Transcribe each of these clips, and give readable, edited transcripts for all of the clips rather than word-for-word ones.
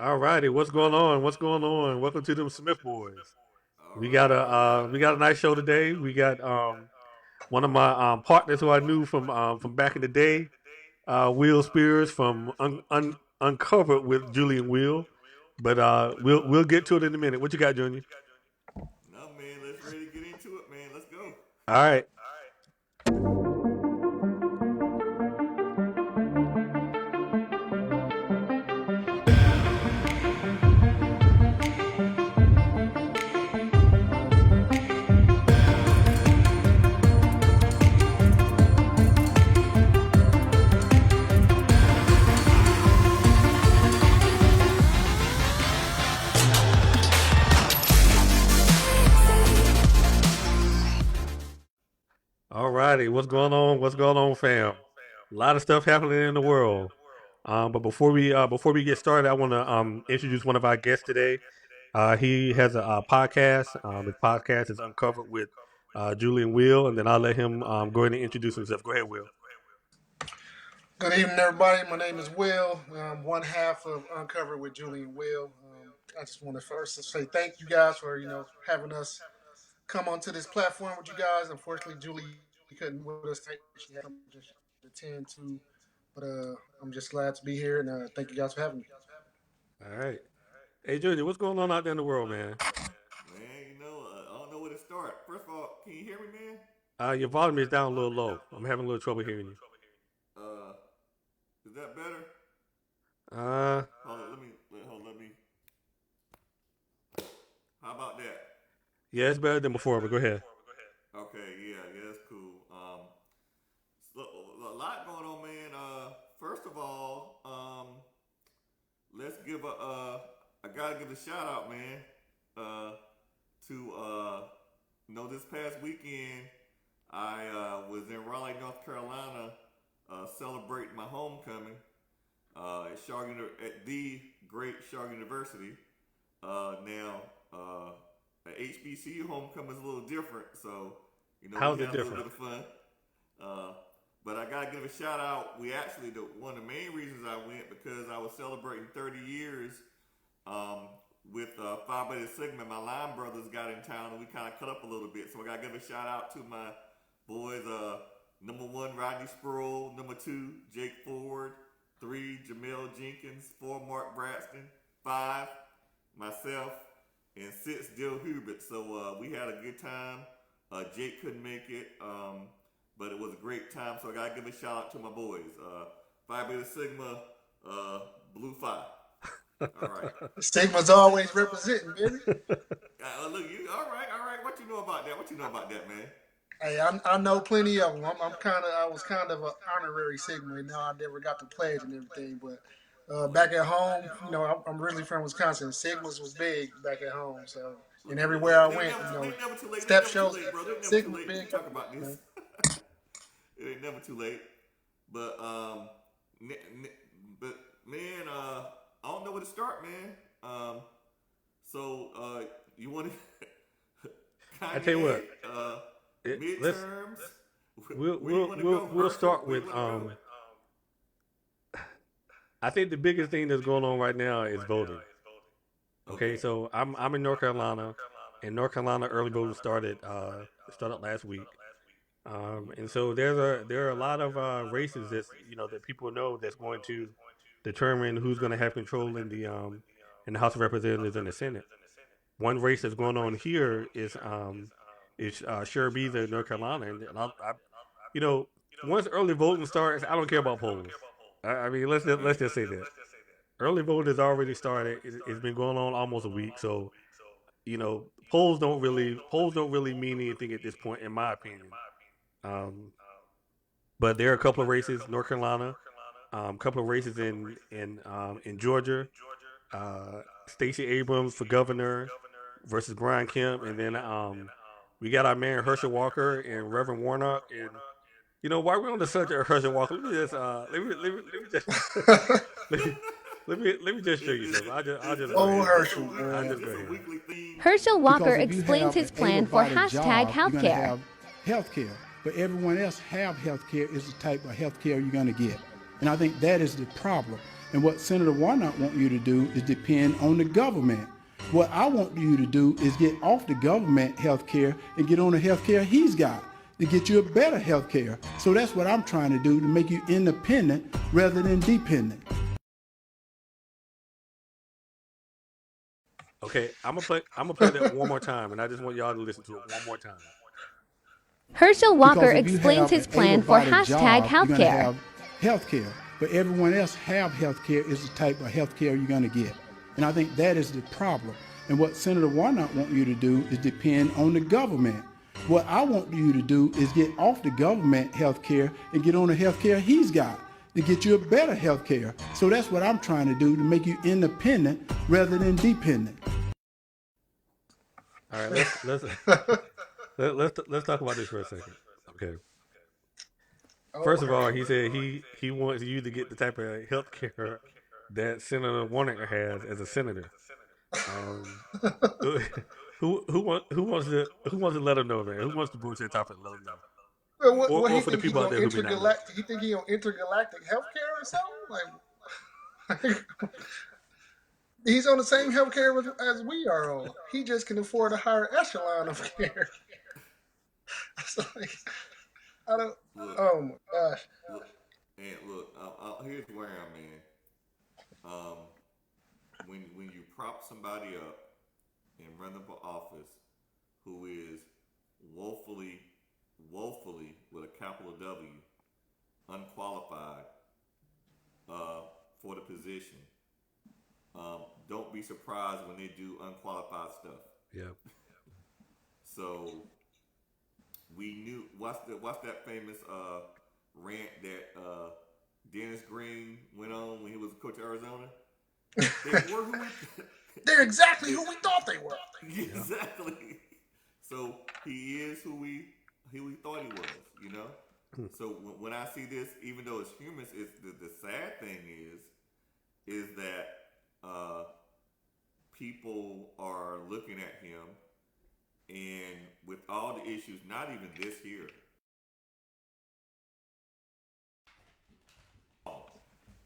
All righty, what's going on? What's going on? Welcome to them Smith Boys. All We got right, a all right. we got a nice show today. We got one of my partners who I knew from back in the day, Will Spears from Uncovered with Julian Will. But we'll get to it in a minute. What you got, Junior? No, man, let's ready to get into it, man. Let's go. All right. All righty. What's going on? What's going on, fam? A lot of stuff happening in the world. But before we get started, I want to introduce one of our guests today. He has a podcast. His podcast is Uncovered with Julian Will, and then I'll let him go ahead and introduce himself. Go ahead, Will. Good evening, everybody. My name is Will. I'm one half of Uncovered with Julian Will. I just want to first say thank you guys for having us come onto this platform with you guys. Unfortunately, Julie couldn't with us tonight. She had something to attend to, but I'm just glad to be here and thank you guys for having me. All right. Hey, Junior, what's going on out there in the world, man? Man, I don't know where to start. First of all, can you hear me, man? Your volume is down a little low. I'm having a little trouble hearing you. Uh, is that better? Uh, Hold on, let me. How about that? yeah, it's better than before, but go ahead. Okay, yeah, that's cool. So, a lot going on, man. First of all, let's give I gotta give a shout out, man. To this past weekend, I was in Raleigh, North Carolina, celebrating my homecoming at the great Shaw University. Now, at HBCU homecoming is a little different, so How's we it had a little different? bit of fun. Uh, but I gotta give a shout out. We actually one of the main reasons I went because I was celebrating 30 years with Phi Beta Sigma. My line brothers got in town and we kind of cut up a little bit. So I gotta give a shout out to my boys. Number one, Rodney Sproul. Number two, Jake Ford. Three, Jamel Jenkins. Four, Mark Braxton. Five, myself. And six, Dill Hubert. So we had a good time. Jake couldn't make it, but it was a great time. So I gotta give a shout out to my boys. Phi Beta Sigma, Blue Phi. All right. Sigma's always representing, baby. Look, you all right? All right. What you know about that? What you know about that, man? Hey, I know plenty of them. I was kind of an honorary Sigma, and now I never got the pledge and everything. But back at home, I'm really from Wisconsin. Sigmas was big back at home, so and everywhere I went, It ain't never too late. It ain't step never too shows, late, brother. It ain't never too Sigma late. We can big talk about everywhere, this. It ain't never too late. But but man, I don't know where to start, man. You want to I tell you Kanye? what, let's Midterms. Where you we'll want to we'll go, we'll Herschel? start Where you with want to go? I think the biggest thing that's going on right now is voting. Okay, Okay. so I'm in North Carolina. In North Carolina, early voting started last week. And so there are a lot of races that that people know that's going to determine who's going to have control in the House of Representatives and the Senate. One race that's going on here is Sherbees in North Carolina, and you know once early voting starts, I don't care about polls. I mean, let's just say that early voting has already started. It's been going on almost a week, so polls don't really mean anything at this point, in my opinion. Um, but there are a couple of races, North Carolina, a couple of races in Georgia. Stacey Abrams for governor versus Brian Kemp, and then we got our man Herschel Walker and Reverend Warnock. And while we're on the subject of Herschel Walker, let me just let me just let me, let me just show you something. I'll just go Oh, ahead. Herschel, I'll man. just go It's a ahead. weekly theme. Herschel Walker Because if you explains have his an plan for able-bodied hashtag job, you're going to healthcare. have health care. But everyone else have health care is the type of health care you're going to get. And I think that is the problem. And what Senator Warnock wants you to do is depend on the government. What I want you to do is get off the government health care and get on the health care he's got to get you a better health care. So that's what I'm trying to do, to make you independent rather than dependent. Okay, I'm gonna play that one more time, and I just want y'all to listen to it one more time. Herschel Walker Because if you explains have his an plan for able-bodied hashtag job, you're gonna healthcare. have health care. But everyone else have health care is the type of health care you're going to get. And I think that is the problem. And what Senator Warnock wants you to do is depend on the government. What I want you to do is get off the government health care and get on the health care he's got to get you a better health care. So that's what I'm trying to do, to make you independent rather than dependent. All right, let's talk about this for a second. Okay. First of all, he said he wants you to get the type of health care that Senator Warnock has as a senator. Who wants to let him know, man? Who wants to boost that topic and let him know? Well, what Or he for the think he people out on there who may not know. intergalactic? He think he on intergalactic healthcare or something? Like, he's on the same healthcare as we are on. He just can afford a higher echelon of care. It's like, I don't. Look, Oh my gosh. Look, here's where I'm in. When you prop somebody up and run them for office who is woefully with a capital W, unqualified for the position, don't be surprised when they do unqualified stuff. Yeah. So we knew what's that famous rant that Dennis Green went on when he was coach of Arizona? They were who They're exactly who we thought they were. exactly. So he is who we thought he was, you know. So when I see this, even though it's humorous, it's the sad thing is that people are looking at him, and with all the issues, not even this year,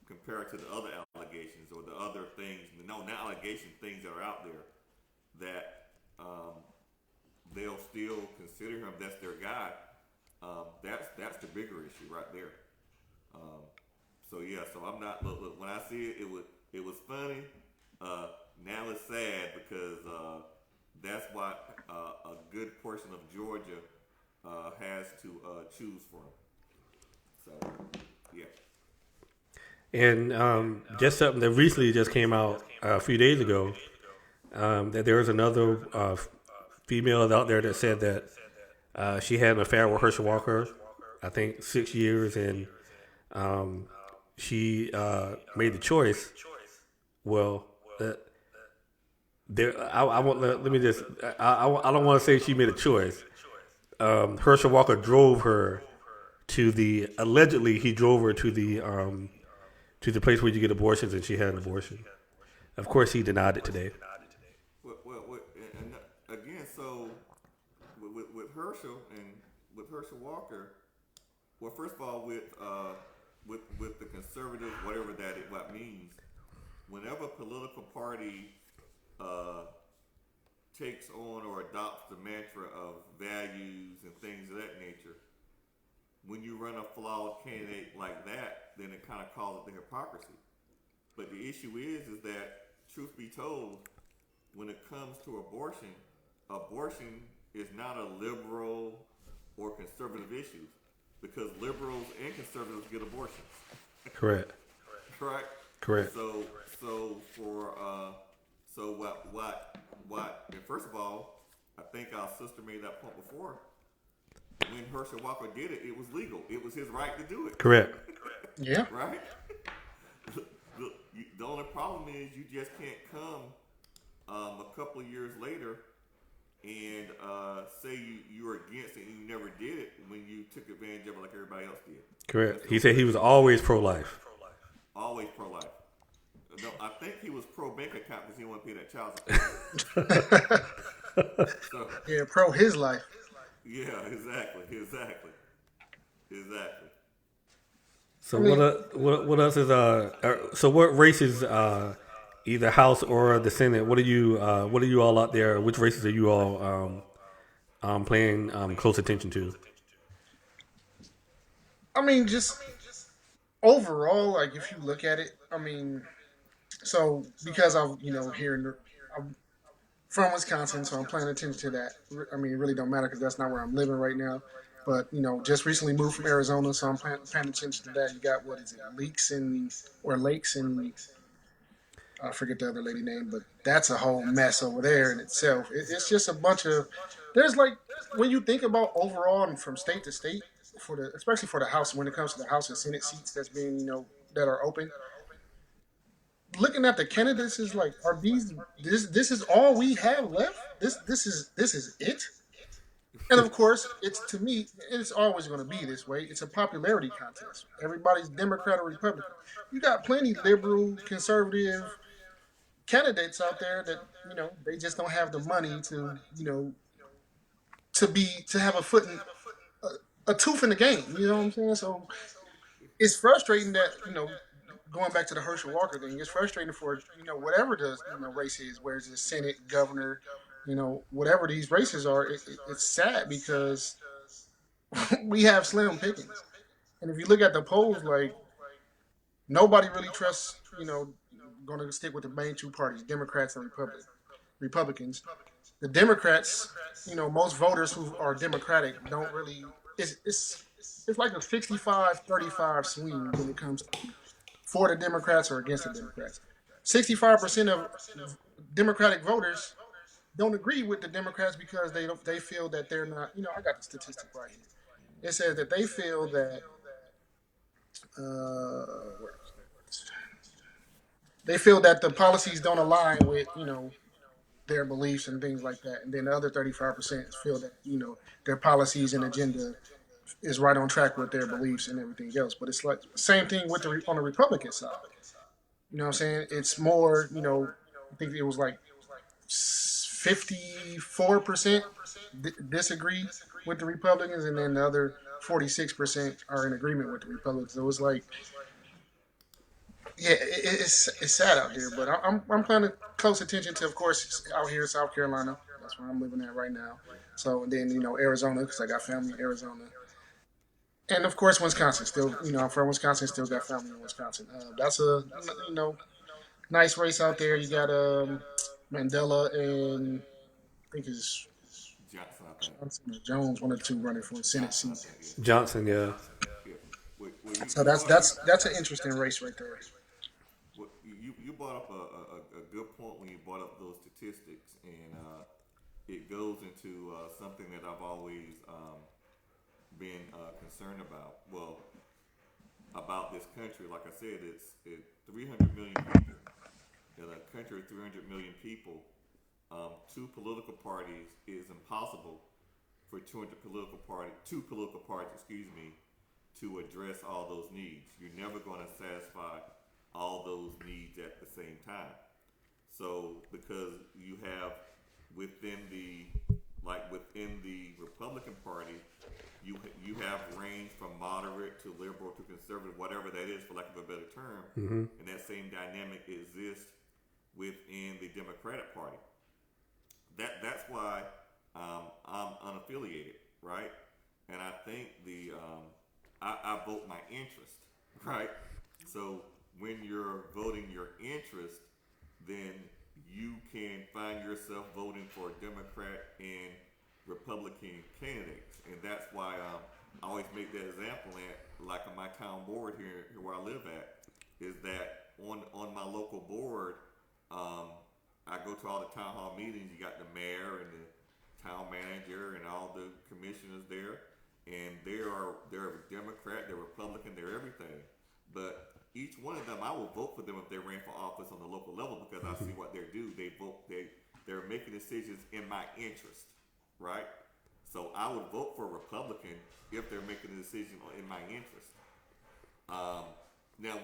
compared to the other allegations or the other things, not allegations, things that are out there, that they'll still consider him. That's their guy. That's the bigger issue right there. So yeah, so I'm not. Look, when I see it, it was funny. Now it's sad because that's what a good portion of Georgia has to choose from. So yeah. And just something that recently just came out a few days ago, that there was another female out there that said that she had an affair with Herschel Walker, I think 6 years, and she made the choice. Well, I won't. Let me just. I don't want to say she made a choice. Herschel Walker drove her to the. Allegedly, he drove her to the place where you get abortions, and she had an abortion. Of course, he denied it today. Well, and again, so with Herschel and with Herschel Walker, well, first of all, with the conservative, whatever what means, whenever a political party takes on or adopts the mantra of values and things of that nature, when you run a flawed candidate like that, then it kind of calls it the hypocrisy. But the issue is that, truth be told, when it comes to abortion is not a liberal or conservative issue, because liberals and conservatives get abortions. Correct. Correct. Correct. So what? And first of all, I think our sister made that point before. When Herschel Walker did it, it was legal. It was his right to do it. Correct. Yeah. Right? The only problem is you just can't come a couple of years later and say you were against it and you never did it when you took advantage of it like everybody else did. Correct. He said he was always pro-life. Always pro-life. No, I think he was pro-bank account because he didn't want to pay that child support. So, Yeah, pro his life. yeah, exactly. I So mean, what else is so what races either House or the Senate? What are you all out there? Which races are you all paying close attention to? I mean, just overall, like if you look at it, I mean, so because I'm, here I'm from Wisconsin, so I'm paying attention to that. I mean, it really don't matter because that's not where I'm living right now. But just recently moved from Arizona, so I'm paying attention to that. You got what is it, Leaks and or Lakes and I forget the other lady name, but that's a whole mess over there in itself. It's just a bunch of there's like when you think about overall and from state to state for the especially for the House when it comes to the House and Senate seats that's being that are open. Looking at the candidates is like, are these this is all we have left? This is it? And of course, it's to me, it's always going to be this way. It's a popularity contest. Everybody's Democrat or Republican. You got plenty liberal, conservative candidates out there that they just don't have the money to to have a foot in a tooth in the game. You know what I'm saying? So it's frustrating that going back to the Herschel Walker thing, it's frustrating for whatever the race is, whether it's the Senate, governor, whatever these races are. It's sad because we have slim pickings, and if you look at the polls, like nobody really trusts going to stick with the main two parties, Democrats and Republicans. The Democrats, most voters who are Democratic don't really. It's like a 65-35 swing when it comes to for the Democrats or against the Democrats. 65% of Democratic voters don't agree with the Democrats because they feel that they're not. I got the statistic right here. It says that they feel that they feel that the policies don't align with their beliefs and things like that, and then the other 35% feel that their policies and agenda is right on track with their beliefs and everything else. But it's like same thing with on the Republican side. You know what I'm saying? It's more, I think it was like 54% disagree with the Republicans, and then the other 46% are in agreement with the Republicans. So it's like, yeah, it's sad out here. But I'm paying close attention to, of course, out here in South Carolina. That's where I'm living at right now. So and then Arizona because I got family in Arizona. And of course, Wisconsin. Still, I'm from Wisconsin. Still got family in Wisconsin. That's a nice race out there. You got Mandela and I think it's Johnson, I think. Johnson or Jones, one or two running for a Senate Johnson, I seat. think. Yeah. Johnson, yeah. Yeah. Well, So that's an interesting race right there. well, you brought up a good point when you brought up those statistics, and it goes into something that I've always been concerned about. Well, about this country, like I said, it's 300 million people. In a country of 300 million people, two political parties is impossible for two political parties, to address all those needs. You're never going to satisfy all those needs at the same time. So, because you have within the Republican Party, you have range from moderate to liberal to conservative, whatever that is, for lack of a better term. Mm-hmm. And that same dynamic exists within the Democratic Party. That's why I'm unaffiliated, right? And I think I vote my interest, right? So when you're voting your interest, then you can find yourself voting for Democrat and Republican candidates, and that's why I always make that example at like on my town board here where I live at, is that on my local board, I go to all the town hall meetings. You got the mayor and the town manager and all the commissioners there, and they're a Democrat, they're Republican, they're everything. But each one of them, I will vote for them if they ran for office on the local level because I see what they do. They're making decisions in my interest, right? So I would vote for a Republican if they're making a decision in my interest. Now,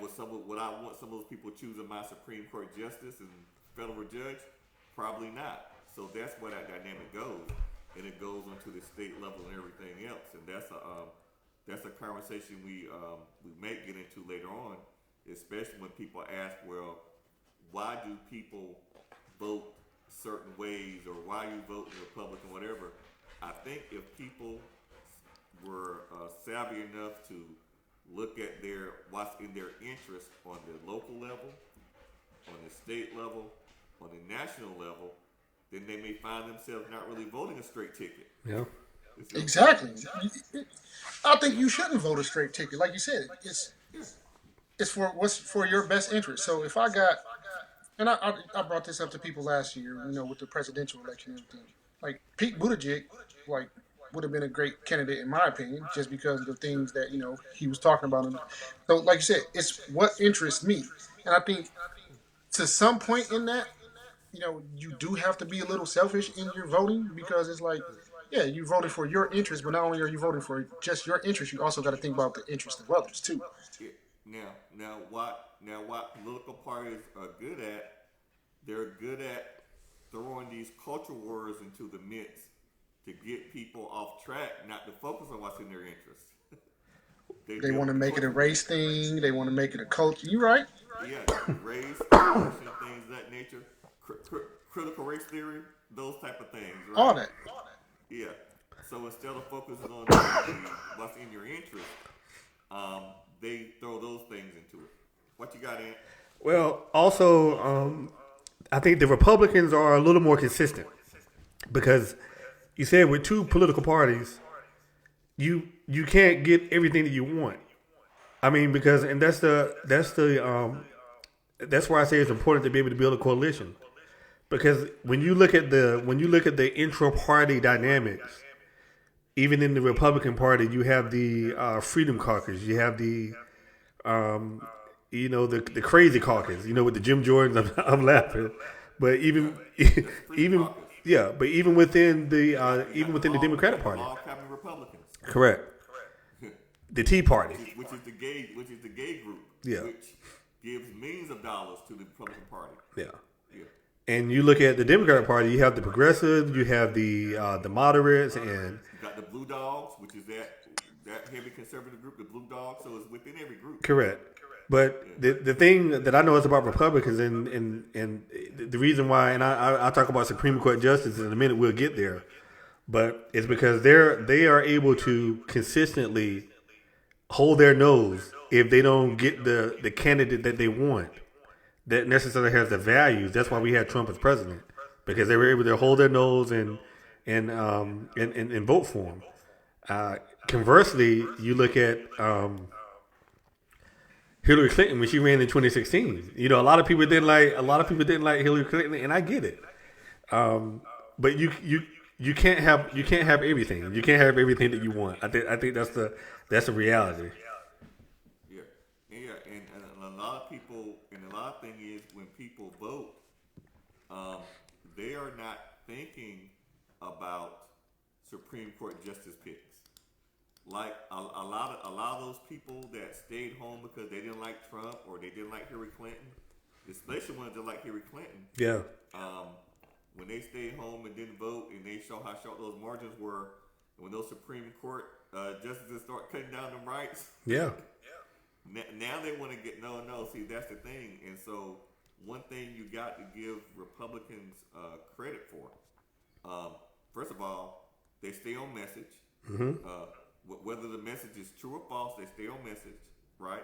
would I want some of those people choosing my Supreme Court justice and federal judge? Probably not. So that's where that dynamic goes, and it goes onto the state level and everything else. And that's that's a conversation we may get into later on, especially when people ask, well, why do people vote certain ways, or why you vote Republican, whatever. I think if people were savvy enough to look at what's in their interest on the local level, on the state level, on the national level, then they may find themselves not really voting a straight ticket. Yeah. Exactly. I think you shouldn't vote a straight ticket. Like you said, it's for what's for your best interest. So if I got, and I brought this up to people last year, with the presidential election and everything. Like Pete Buttigieg, like would have been a great candidate in my opinion, just because of the things that he was talking about. So, like you said, it's what interests me, and I think to some point in that, you do have to be a little selfish in your voting, because it's like, yeah, you voted for your interest, but not only are you voting for just your interest, you also got to think about the interest of others too. Yeah. Now what political parties are good at, they're good at throwing these culture wars into the mix to get people off track, not to focus on what's in their interest. They want to make it a race thing. They want to make it a culture. You right? Yeah, race, abortion, things of that nature, critical race theory, those type of things. Right? All that. Yeah. So instead of focusing on what's in your interest, they throw those things into it. What you got, Ant? Well, also, I think the Republicans are a little more consistent, because you said with two political parties, you can't get everything that you want. I mean, because that's why I say it's important to be able to build a coalition, because when you look at the intra-party dynamics, even in the Republican Party, you have the Freedom Caucus, you have the the crazy caucus, with the Jim Jordans. I'm laughing, but even within the Democratic Party, All cabinet Republicans. correct. The Tea Party, Which is the gay group. Yeah. Which gives millions of dollars to the Republican Party. yeah. Yeah. And you look at the Democratic Party, you have the progressives, you have the moderates, and You got the Blue Dogs, which is that heavy conservative group, the Blue Dogs. So it's within every group. correct. But the thing that I know is about Republicans, and the reason why, and I'll talk about Supreme Court justice in a minute, we'll get there, but it's because they are able to consistently hold their nose if they don't get the candidate that they want, that necessarily has the values. That's why we had Trump as president, because they were able to hold their nose and vote for him. Conversely, you look at Hillary Clinton when she ran in 2016. A lot of people didn't like Hillary Clinton, and I get it. But you can't have everything. You can't have everything that you want. I think that's the reality. Yeah, and a lot of people, and a lot of thing is when people vote, they are not thinking about Supreme Court justice picks. Like a lot of those people that stayed home because they didn't like Trump or they didn't like Hillary Clinton, especially ones that like Hillary Clinton. Yeah. When they stayed home and didn't vote, and they show how short those margins were, when those Supreme Court justices start cutting down them rights. Yeah. Now they want to get no. See, that's the thing. And so one thing you got to give Republicans credit for. First of all, they stay on message. Mm-hmm. Whether the message is true or false, they stay on message, right?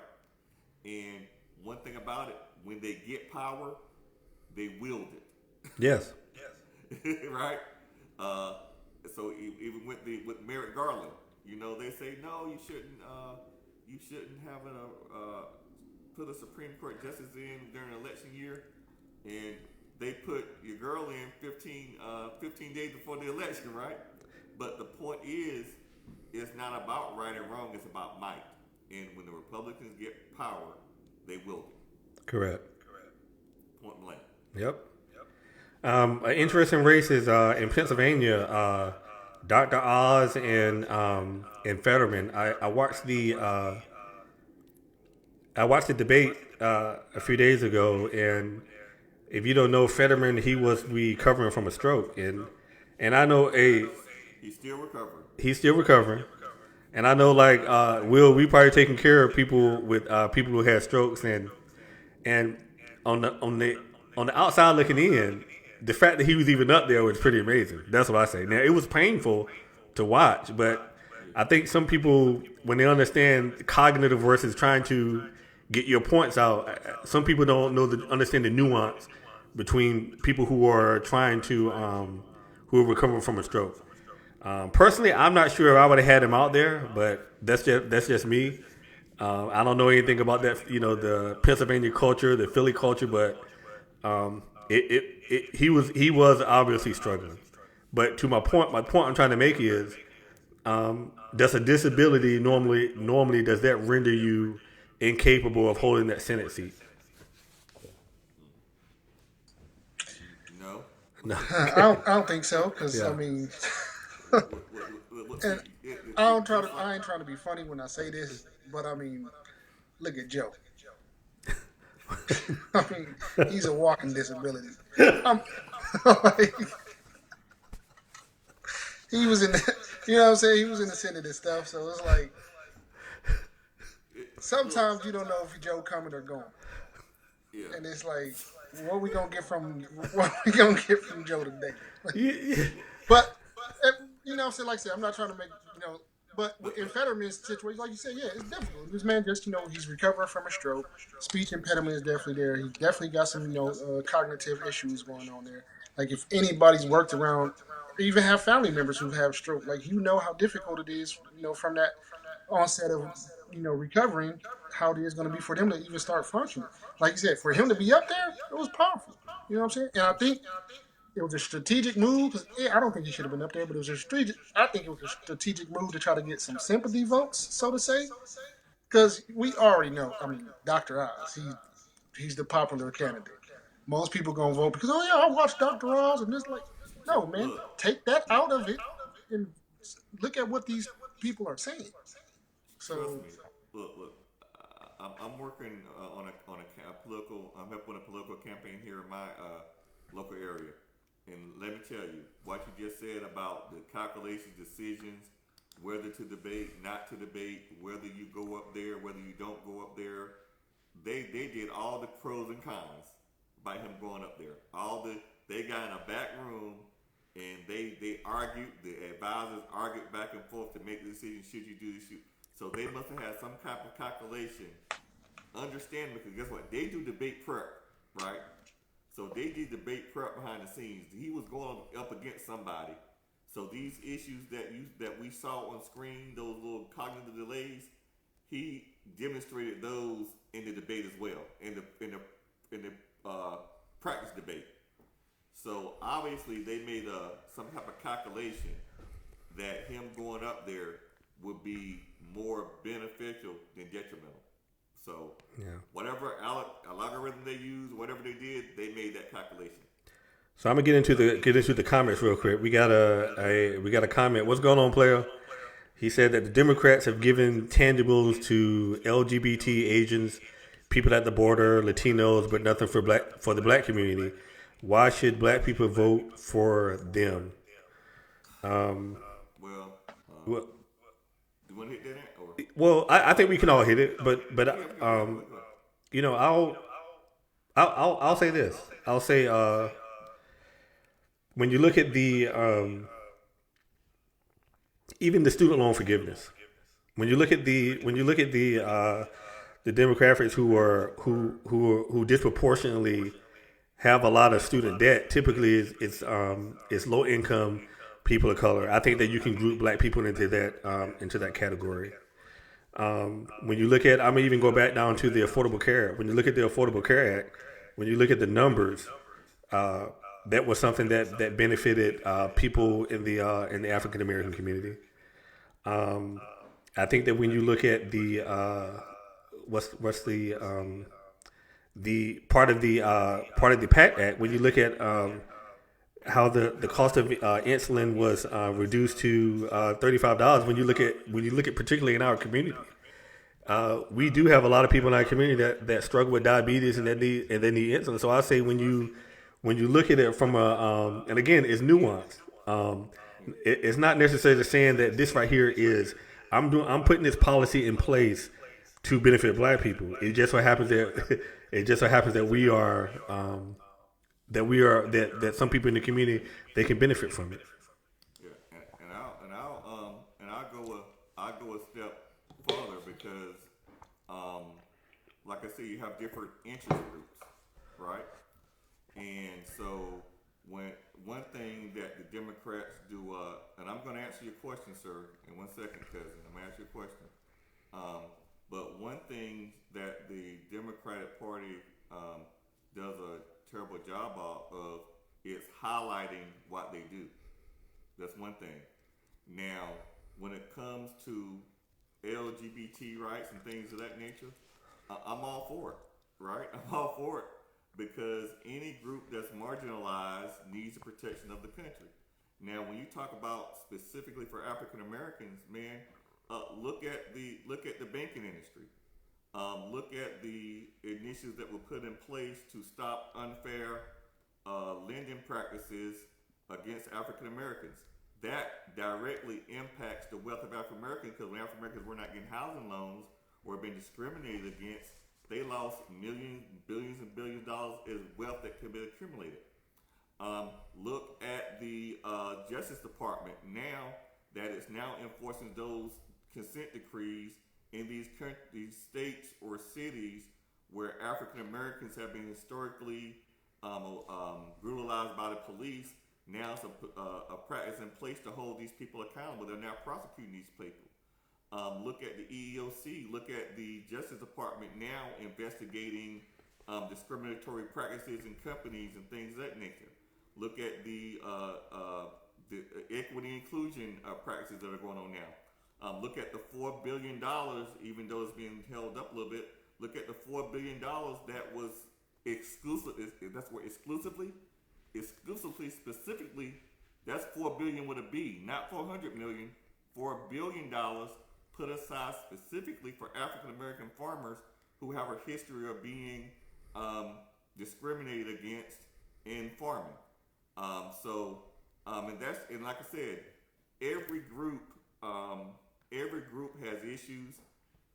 And one thing about it, when they get power, they wield it. Yes. Right? So even with Merrick Garland, they say no, you shouldn't have put a Supreme Court justice in during an election year, and they put your girl in 15 days before the election, right? But the point is, it's not about right and wrong, it's about might. And when the Republicans get power, they will. Correct. Point blank. Yep. An interesting race is in Pennsylvania. Dr. Oz and Fetterman. I watched the debate a few days ago, and if you don't know Fetterman, he was recovering from a stroke, and I know He's still recovering. He's still recovering. And I know, like, Will, we probably taking care of people with people who had strokes, and on the outside looking in, the fact that he was even up there was pretty amazing. That's what I say. Now it was painful to watch, but I think some people, when they understand cognitive versus trying to get your points out, some people don't understand the nuance between people who are trying to who are recovering from a stroke. Personally, I'm not sure if I would have had him out there, but that's just me. I don't know anything about that, the Pennsylvania culture, the Philly culture, but he was obviously struggling. But to my point I'm trying to make is, does a disability normally does that render you incapable of holding that Senate seat? No. No. I don't think so, because Yeah. I mean, What- and it- I ain't trying to be funny when I say this, but I mean, look at Joe. I mean, he's a walking disability. I'm, like, he was in the, you know what I'm saying? He was in the Senate and stuff, so it's like sometimes you don't know if Joe coming or going, yeah. and it's like, what we gonna get from Joe today? Yeah. But you know, what I'm saying, like I said, I'm not trying to make but in Fetterman's situation, like you said, yeah, it's difficult. This man just he's recovering from a stroke. Speech impediment is definitely there. He definitely got some cognitive issues going on there. Like if anybody's worked around, or even have family members who have stroke, like how difficult it is, from that onset of recovering, how it is going to be for them to even start functioning. Like you said, for him to be up there, it was powerful. You know what I'm saying? And I think it was a strategic move. I don't think he should have been up there, but it was a strategic. I think it was a strategic move to try to get some sympathy votes, so to say, because we already know. I mean, Dr. Oz, he's the popular candidate. Most people gonna vote because I watched Dr. Oz and this no man, take that out of it and look at what these people are saying. So Trust me. Look. I'm working on a political. I'm helping a political campaign here in my local area. And let me tell you, what you just said about the calculations, decisions, whether to debate, not to debate, whether you go up there, whether you don't go up there, they did all the pros and cons by him going up there. They got in a back room and they argued, the advisors argued back and forth to make the decision, should you do this, so they must have had some type of calculation. Understand, because guess what? They do debate prep, right? So they did debate prep behind the scenes. He was going up against somebody. So these issues that we saw on screen, those little cognitive delays, he demonstrated those in the debate as well, in the practice debate. So obviously they made some type of calculation that him going up there would be more beneficial than detrimental. So whatever algorithm they used, whatever they did, they made that calculation. So I'm gonna get into the comments real quick. We got a comment. What's going on, player? He said that the Democrats have given tangibles to LGBT, Asians, people at the border, Latinos, but nothing for the black community. Why should black people vote for them? Well, Well, you want to hit that? Or? well, I think we can all hit it, but I'll say this. I'll say when you look at the even the student loan forgiveness, when you look at the demographics who disproportionately have a lot of student debt, typically it's low income people of color. I think that you can group black people into that category. When you look at, I'm gonna even go back down to the Affordable Care. When you look at the Affordable Care Act, when you look at the numbers, that was something that benefited people in the African American community. I think that when you look at the what's the part of the PACT Act, when you look at how the cost of insulin was reduced to $35. When you look at particularly in our community, we do have a lot of people in our community that struggle with diabetes and they need insulin. So I say when you look at it from and again, it's nuanced. It's not necessarily saying that this right here is I'm putting this policy in place to benefit black people. It just so happens that we are that some people in the community, they can benefit from it. Yeah, I'll go a step further because, like I said, you have different interest groups, right? And so when one thing that the Democrats do, and I'm going to answer your question, sir, in 1 second, cousin. I'm going to answer your question. But one thing that the Democratic Party does a terrible job of is highlighting what they do. That's one thing. Now, when it comes to LGBT rights and things of that nature, I'm all for it, right? I'm all for it because any group that's marginalized needs the protection of the country. Now, when you talk about specifically for African Americans, man, look at the banking industry. Look at the initiatives that were put in place to stop unfair lending practices against African Americans. That directly impacts the wealth of African Americans because when African Americans were not getting housing loans or being discriminated against, they lost millions, billions, and billions of dollars in wealth that could be accumulated. Look at the Justice Department now that it's now enforcing those consent decrees in these states or cities where African Americans have been historically brutalized by the police. Now it's a practice in place to hold these people accountable. They're now prosecuting these people. Look at the EEOC. Look at the Justice Department now investigating discriminatory practices in companies and things of that nature. Look at the equity inclusion practices that are going on now. Look at the $4 billion, even though it's being held up a little bit. Look at the $4 billion that was exclusively, specifically, that's $4 billion with a B, not $400 million. $4 billion put aside specifically for African American farmers who have a history of being discriminated against in farming. And like I said, every group has issues,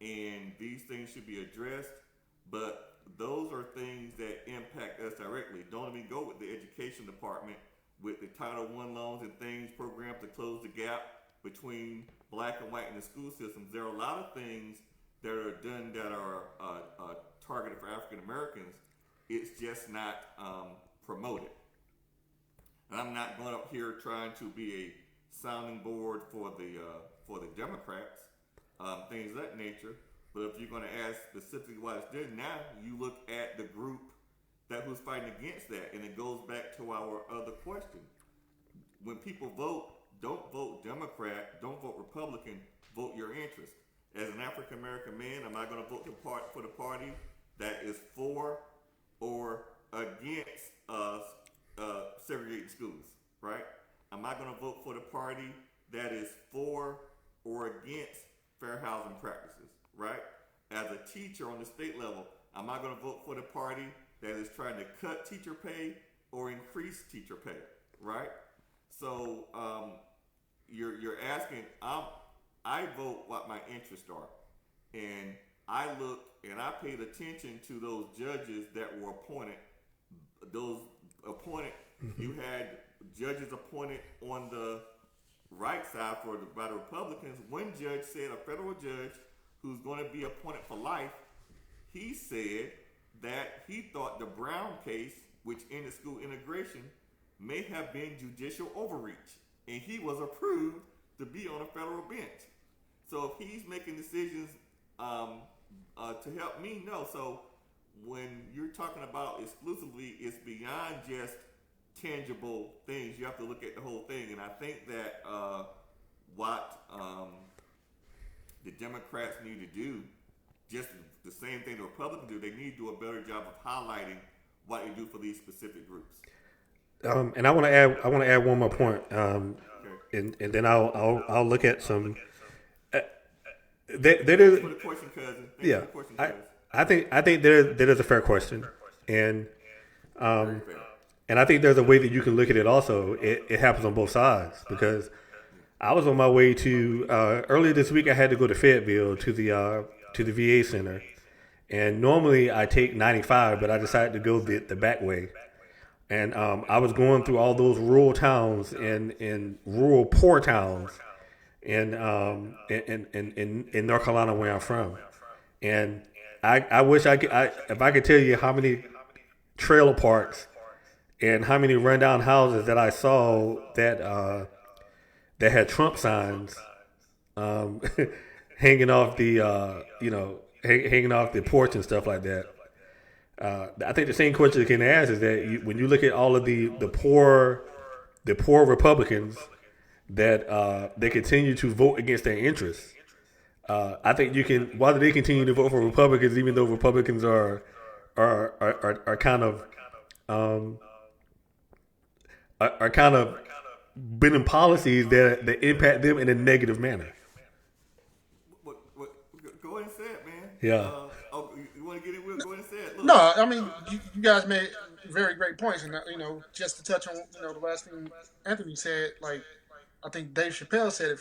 and these things should be addressed. But those are things that impact us directly. Don't even go with the education department with the Title I loans and things, programs to close the gap between black and white in the school systems. There are a lot of things that are done that are targeted for African Americans. It's just not promoted. And I'm not going up here trying to be a sounding board for the Democrats, things of that nature. But if you're going to ask specifically why it's done, now you look at the group that was fighting against that, and it goes back to our other question. When people vote, don't vote Democrat, don't vote Republican, vote your interest. As an African American man, am I going to vote for the party that is for or against segregated schools, right? Am I going to vote for the party that is for or against fair housing practices, right? As a teacher on the state level, am I going to vote for the party that is trying to cut teacher pay or increase teacher pay, right? So you're asking, I vote what my interests are, and I look and I paid attention to those judges that were appointed. You had judges appointed on the right side by the Republicans. One judge said, a federal judge who's going to be appointed for life, he said that he thought the Brown case, which ended school integration, may have been judicial overreach, and he was approved to be on a federal bench. So if he's making decisions to help me, no. So when you're talking about exclusively, it's beyond just tangible things. You have to look at the whole thing, and I think that what the Democrats need to do, just the same thing the Republicans do, they need to do a better job of highlighting what they do for these specific groups. And I want to add one more point, and then I'll look at some. That is for the question, cousin. Yeah, I think that is a fair question, and I think there's a way that you can look at it. Also, it happens on both sides because I was on my way to earlier this week. I had to go to Fayetteville to the VA center, and normally I take 95, but I decided to go the back way. And I was going through all those rural towns and rural poor towns in North Carolina where I'm from. And I wish if I could tell you how many trailer parks and how many rundown houses that I saw that had Trump signs um, hanging off the hanging off the porch and stuff like that. I think the same question you can ask is that when you look at all of the poor Republicans that they continue to vote against their interests. I think you can, why do they continue to vote for Republicans even though Republicans are kind of are kind of been in policies that impact them in a negative manner. What, go ahead and say it, man. Yeah. You want to get it? Go ahead and say it. Look. No, I mean, you guys made very great points, and just to touch on the last thing Anthony said, like I think Dave Chappelle said it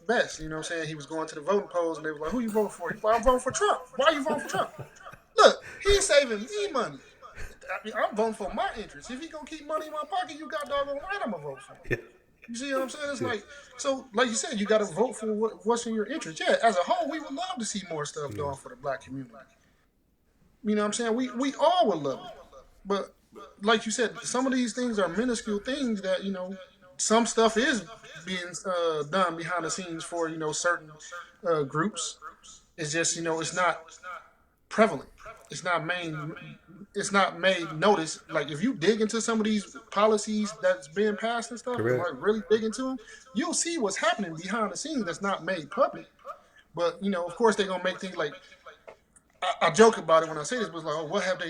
best. You know what I'm saying? He was going to the voting polls, and they were like, "Who you voting for?" He's like, "I'm voting for Trump." "Why are you voting for Trump?" Look, he's saving me money. I'm voting for my interests. If he gonna keep money in my pocket, you got doggone right I'm gonna vote for him. You see what I'm saying? It's like, so like you said, you got to vote for what's in your interest. Yeah, as a whole, we would love to see more stuff done for the black community. You know what I'm saying? We all would love it. But like you said, some of these things are minuscule things that, some stuff is being done behind the scenes for, certain groups. It's just, it's not prevalent. It's not made notice. Like if you dig into some of these policies that's being passed and stuff, and like really dig into them, you'll see what's happening behind the scenes that's not made public. But of course they're gonna make things like I joke about it when I say this, but it's like, oh, what have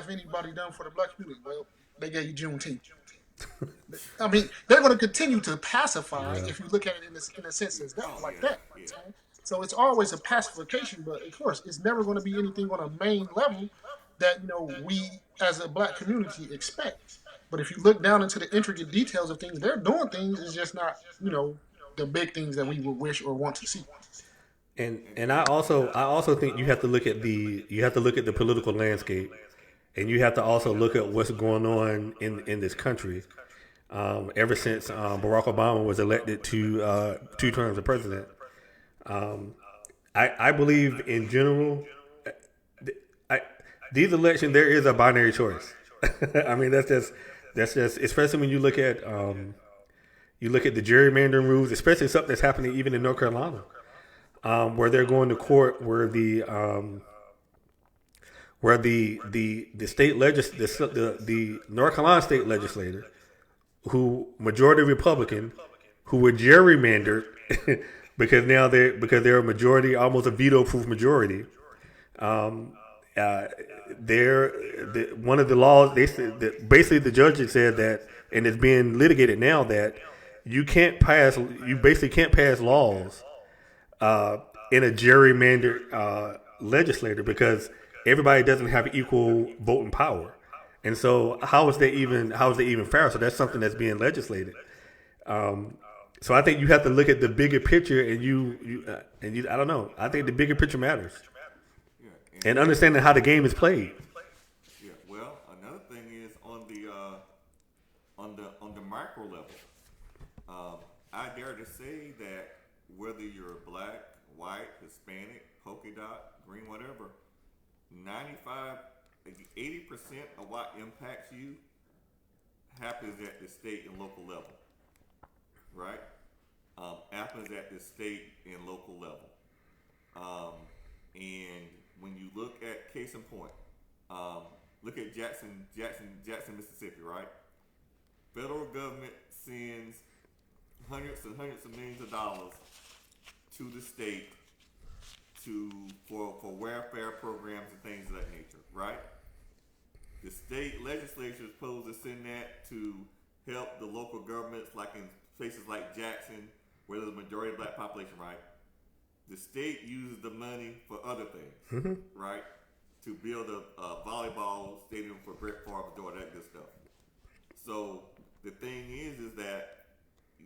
anybody done for the black community? Well, they gave you Juneteenth. I mean, they're going to continue to pacify if you look at it in a sense as that, like that. So it's always a pacification, but of course, it's never going to be anything on a main level that we as a black community expect. But if you look down into the intricate details of things, they're doing things. It's just not the big things that we would wish or want to see. And I also think you have to look at the political landscape, and you have to also look at what's going on in this country. Ever since Barack Obama was elected to 2 terms of president, I believe in general, these elections there is a binary choice. I mean that's just especially when you look at the gerrymandering rules, especially something that's happening even in North Carolina. Where they're going to court, where the state the North Carolina state legislator, who majority Republican, who were gerrymandered because they're a majority, almost a veto-proof majority. One of the laws they said that basically the judges said that, and it's being litigated now, that you basically can't pass laws in a gerrymandered legislator because everybody doesn't have equal voting power, and so how is that even fair? So that's something that's being legislated. So I think you have to look at the bigger picture, and I don't know. I think the bigger picture matters, and understanding how the game is played. Yeah. Well, another thing is on the micro level. I dare to say that whether you're black, white, Hispanic, polka dot, green, whatever, 80% of what impacts you happens at the state and local level, right? Happens at the state and local level. And when you look at case in point, look at Jackson, Mississippi, right? Federal government sends hundreds and hundreds of millions of dollars to the state for welfare programs and things of that nature, right? The state legislature is supposed to send that to help the local governments, like in places like Jackson, where there's a majority of black population, right? The state uses the money for other things, right? To build a volleyball stadium for Brett Favre's daughter, that good stuff. So the thing is that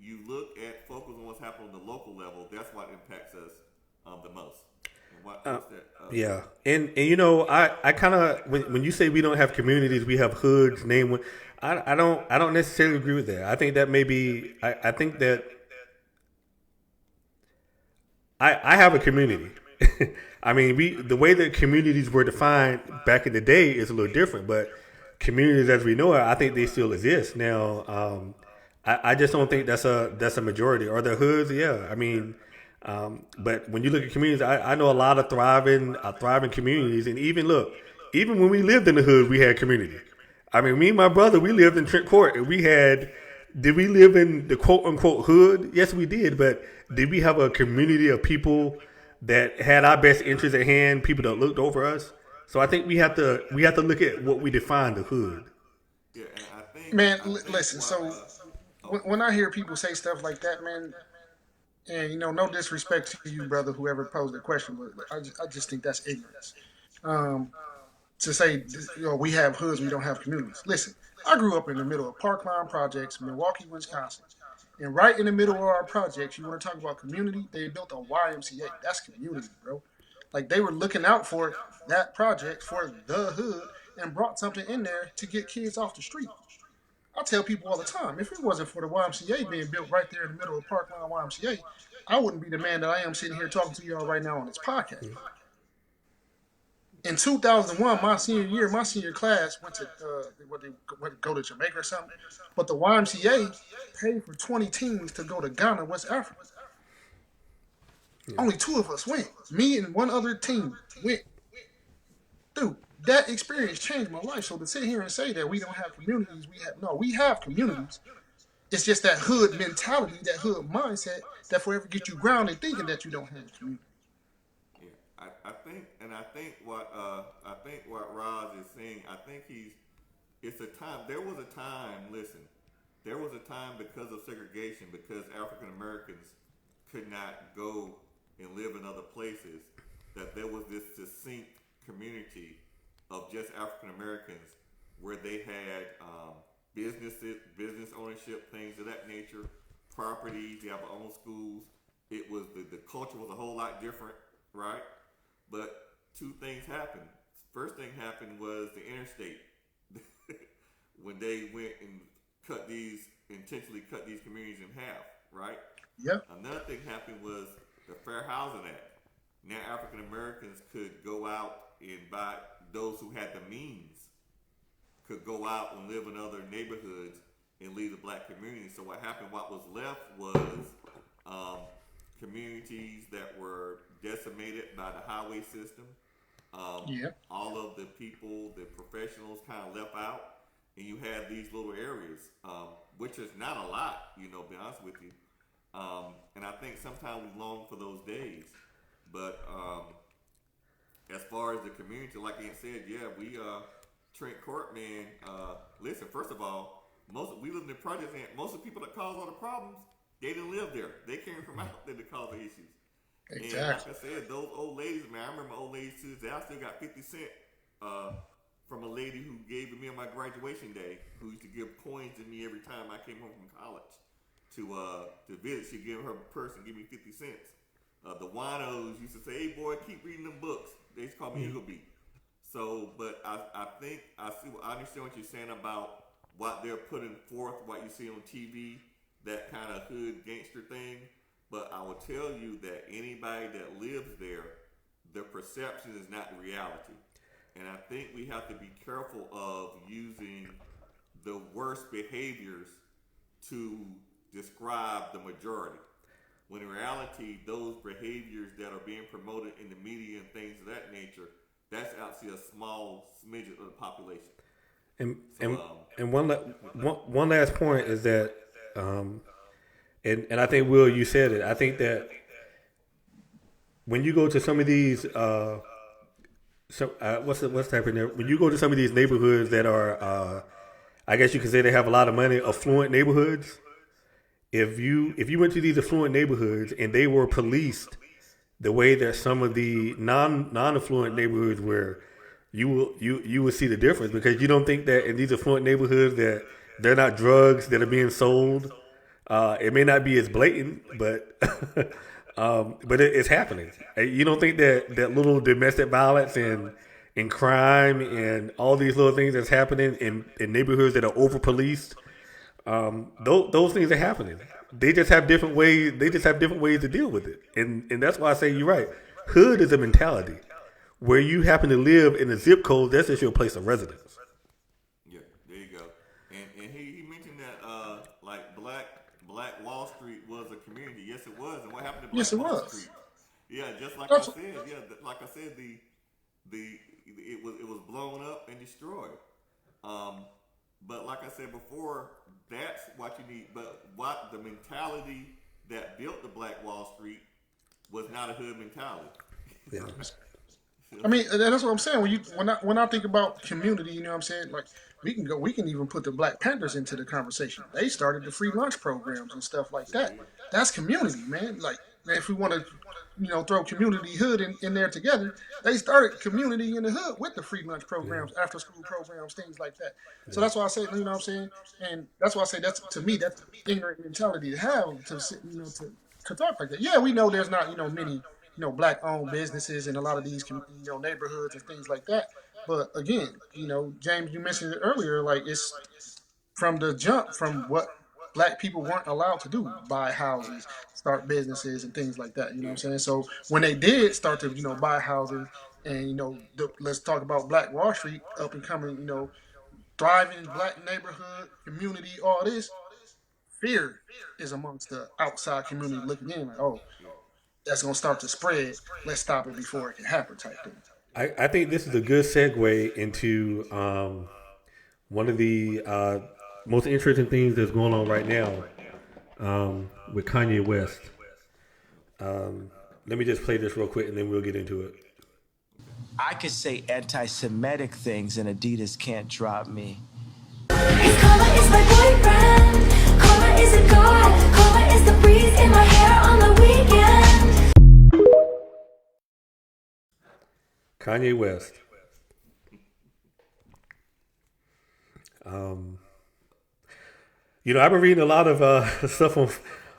you look at focus on what's happening on the local level, that's what impacts us the most. And what's that? Yeah, and you know, I kind of when you say we don't have communities, we have hoods. I don't necessarily agree with that. I think that maybe I think that I have a community. I mean, the way that communities were defined back in the day is a little different, but communities as we know it, I think they still exist now. I just don't think that's a majority. Are there hoods? Yeah, I mean, but when you look at communities, I know a lot of thriving communities, and even when we lived in the hood, we had community. I mean, me and my brother, we lived in Trent Court, and did we live in the quote unquote hood? Yes, we did, but did we have a community of people that had our best interests at hand, people that looked over us? So I think we have to look at what we define the hood. Yeah, and I think, Man, I think listen. what, So when I hear people say stuff like that, man, and no disrespect to you, brother, whoever posed the question, but I just think that's ignorance. Um, to say, we have hoods, we don't have communities. Listen, I grew up in the middle of Parkline Projects, Milwaukee, Wisconsin. And right in the middle of our projects, you want to talk about community? They built a YMCA. That's community, bro. Like, they were looking out for that project, for the hood, and brought something in there to get kids off the street. I tell people all the time, if it wasn't for the YMCA being built right there in the middle of Parkline YMCA, I wouldn't be the man that I am sitting here talking to y'all right now on this podcast. In 2001, my senior class went to go to Jamaica or something. But the YMCA paid for 20 teams to go to Ghana, West Africa. Only 2 of us went. Me and one other team went. Dude, that experience changed my life. So to sit here and say that we don't have communities, we have communities. It's just that hood mentality, that hood mindset that forever get you grounded thinking that you don't have a community. yeah, I think what Roz is saying, I think it's a time. There was a time because of segregation, because African Americans could not go and live in other places, that there was this distinct community of just African Americans where they had business ownership, things of that nature, properties, they have their own schools. It was the culture was a whole lot different, right? But 2 things happened. First thing happened was the interstate. When they went and intentionally cut these communities in half, right? Yeah. Another thing happened was the Fair Housing Act. Now African Americans could go out and buy, those who had the means could go out and live in other neighborhoods and leave the black community. So what happened, what was left was communities that were decimated by the highway system. All of the people, the professionals kind of left out, and you had these little areas, which is not a lot, to be honest with you. And I think sometimes we long for those days. But as far as the community, like Ian said, yeah, we Trent Court, man. Listen, first of all, we live in the projects, and most of the people that cause all the problems, they didn't live there. They came from out there to cause the issues. Exactly. And like I said, those old ladies, man, I remember old ladies to this day. I still got 50 cents from a lady who gave me on my graduation day, who used to give coins to me every time I came home from college to visit. She'd give her purse and give me 50 cents. The winos used to say, "Hey boy, keep reading them books." They used to call me Eagle Beat. So, but I think I understand what you're saying about what they're putting forth, what you see on TV, that kind of hood gangster thing. But I will tell you that anybody that lives there, the perception is not the reality. And I think we have to be careful of using the worst behaviors to describe the majority. When in reality, those behaviors that are being promoted in the media and things of that nature, that's actually a small smidget of the population. And one last point is that, and I think, Will, you said it. I think that when you go to some of these, what's happening there? When you go to some of these neighborhoods that are, I guess you could say they have a lot of money, affluent neighborhoods. If you went to these affluent neighborhoods and they were policed the way that some of the non-affluent neighborhoods were, you will see the difference, because you don't think that in these affluent neighborhoods that they're not drugs that are being sold. It may not be as blatant, but it's happening. You don't think that little domestic violence and crime and all these little things that's happening in neighborhoods that are over policed, those things are happening. They just have different ways. They just have different ways to deal with it, and that's why I say you're right. Hood is a mentality. Where you happen to live in a zip code, that's just your place of residence. Yeah, there you go. And he mentioned that like Black Wall Street was a community. Yes, it was. And what happened to Black Yes, it Wall was. Street? Yeah, just like That's, I said. Yeah, like I said, it was blown up and destroyed. But like I said before, that's what you need. But what the mentality that built the Black Wall Street was not a hood mentality. Yeah. I mean, and that's what I'm saying. When I think about community, you know what I'm saying? Like we can even put the Black Panthers into the conversation. They started the free lunch programs and stuff like that. That's community, man. Like if we want to, throw community hood in there together, they started community in the hood with the free lunch programs, after school programs, things like that. So that's why I say, you know what I'm saying? And that's why I say that's to me that's ignorant mentality to have to sit, to talk like that. Yeah, we know there's not, many Black-owned businesses in a lot of these, neighborhoods and things like that. But again, James, you mentioned it earlier, like it's from the jump from what Black people weren't allowed to do: buy houses, start businesses, and things like that. You know what I'm saying? So when they did start to, buy houses, and let's talk about Black Wall Street, up and coming, thriving Black neighborhood community, all this fear is amongst the outside community looking in, like, oh, that's going to start to spread. Let's stop it before it can happen, type thing. I think this is a good segue into one of the most interesting things that's going on right now with Kanye West. Let me just play this real quick and then we'll get into it. I could say anti-Semitic things and Adidas can't drop me. His karma is my boyfriend. Karma is a god. Karma is the breeze in my hair on the weekend. Kanye West. I've been reading a lot of stuff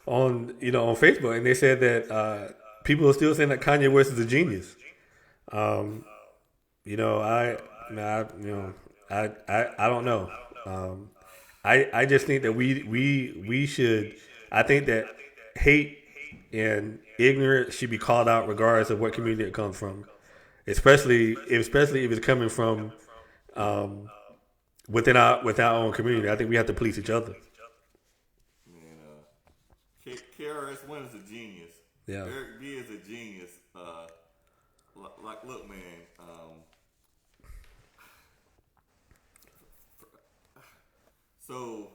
on Facebook, and they said that people are still saying that Kanye West is a genius. I don't know. I just think that we should. I think that hate and ignorance should be called out regardless of what community it comes from, especially if it's coming from within our own community. I think we have to police each other. Man, KRS-One is a genius. Yeah. Eric B is a genius. Look, man. So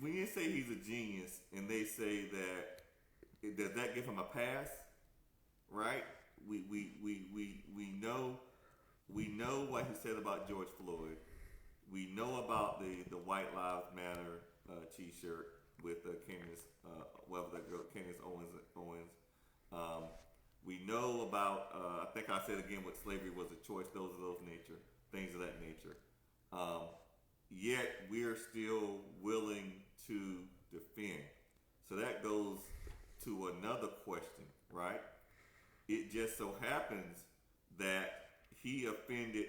when you say he's a genius, and they say that, does that give him a pass? Right? We know what he said about George Floyd. We know about the White Lives Matter T-shirt with Candace, Candace Owens. We know about. I think I said again, what slavery was a choice. Things of that nature. Yet we're still willing to defend. So that goes to another question, right? It just so happens that he offended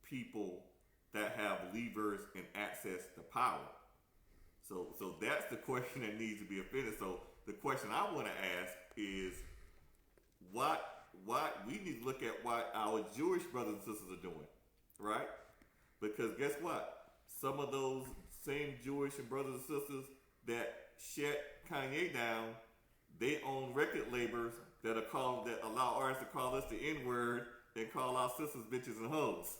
people that have levers and access to power. So that's the question that needs to be offended. So the question I want to ask is, what we need to look at what our Jewish brothers and sisters are doing, right? Because guess what? Some of those same Jewish and brothers and sisters that shut Kanye down, they own record labels that allow artists to call us the N-word and call our sisters bitches and hoes.